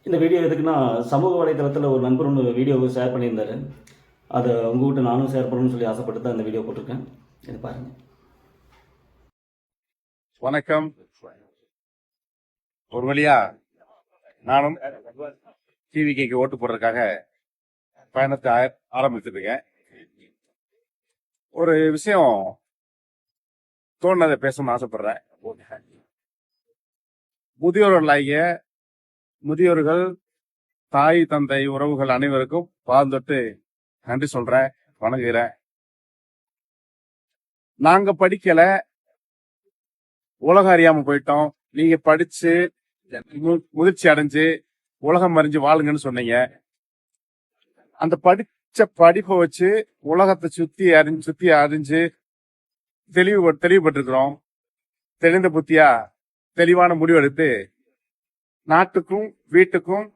இந்த வீடியோ எதுக்குன்னா, சமூக வலைதளத்தில் ஒரு நண்பர் ஒன்று வீடியோவை ஷேர் பண்ணியிருந்தாரு. அதை உங்கள்கிட்ட நானும் ஷேர் பண்ணணும்னு சொல்லி ஆசைப்பட்டு தான் இந்த வீடியோ போட்டிருக்கேன். இது பாருங்க. வணக்கம். ஒரு வழியா நானும் டிவிக்கு ஓட்டு போடுறதுக்காக பயணத்தை ஆரம்பிச்சுட்டு இருக்கேன். ஒரு விஷயம் தோணுனதை பேசணும்னு ஆசைப்படுறேன். முதியோர்கள், தாய் தந்தை உறவுகள் அனைவருக்கும் பாதம் தொட்டு நன்றி சொல்றேன், வணங்குகிறேன். நாங்க படிக்கல, உலகம் அறியாம போயிட்டோம். நீங்க படிச்சு முதிர்ச்சி அடைஞ்சு உலகம் அறிஞ்சு வாழுங்கன்னு சொன்னீங்க. அந்த படிச்ச படிப்பை வச்சு உலகத்தை சுத்தி அறிஞ்சு தெளிவுபட்டிருக்கிறோம். தெளிந்த புத்தியா தெளிவான முடிவெடுத்து நாட்டுக்கும் வீட்டுக்கும்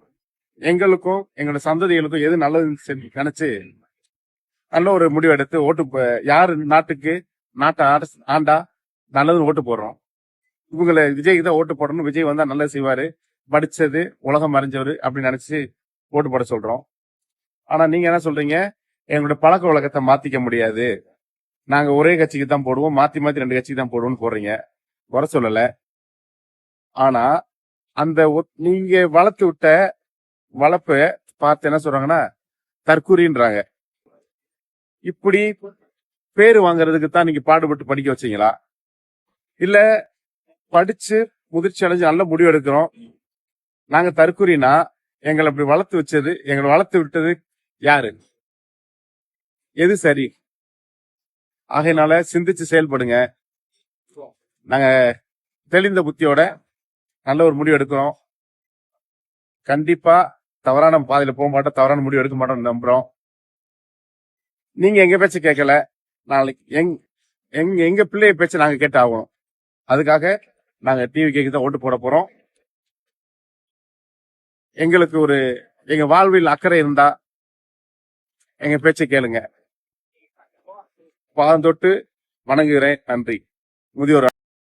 எங்களுக்கும் எங்களோட சந்ததிகளுக்கும் எது நல்லதுன்னு நினைச்சு நல்ல ஒரு முடிவெடுத்து ஓட்டு யாரு நாட்டை ஆண்டா நல்லதுன்னு ஓட்டு போடுறோம். இவங்களை விஜய்க்கு தான் ஓட்டு போடணும், விஜய் வந்தா நல்லது செய்வாரு, படிச்சது உலகம் அறிஞ்சவரு அப்படின்னு நினைச்சு ஓட்டு போட சொல்றோம். ஆனா நீங்க என்ன சொல்றீங்க, எங்களோட பழக்க வழக்கத்தை மாத்திக்க முடியாது, நாங்க ஒரே கட்சிக்கு தான் போடுவோம், மாத்தி 2 கட்சிக்கு தான் போடுவோம்னு போடுறீங்க. குறை சொல்லல. ஆனா அந்த நீங்க வளர்த்து விட்ட வளர்ப்ப பார்த்து என்ன சொல்றாங்கன்னா தற்கூரின்றாங்க. இப்படி பேரு வாங்கறதுக்கு தான் நீங்க பாடுபட்டு படிக்க வச்சீங்களா, இல்ல படிச்சு முதிர்ச்சி அடைஞ்சு நல்ல முடிவு எடுக்கிறோம் நாங்க தற்கூரினா எங்களை அப்படி வளர்த்து விட்டது யாரு, எது சரி? ஆகையினால சிந்திச்சு செயல்படுங்க. நாங்க தெளிந்த புத்தியோட நல்ல ஒரு முடிவு எடுக்கிறோம். கண்டிப்பா தவறான பாதையில போக மாட்டோம், தவறான முடிவு எடுக்க மாட்டோம் நம்புறோம். நீங்க எங்க பேச்ச கேட்கல, நாளைக்கு எங்க பிள்ளைய பேச்ச நாங்க கேட்டு ஆகணும். அதுக்காக நாங்க டிவிக்கு தான் ஓட்டு போட போறோம். எங்களுக்கு எங்க வாழ்வில் அக்கறை இருந்தா எங்க பேச்ச கேளுங்க. பாதம் தொட்டு வணங்குகிறேன். நன்றி. முதியோர்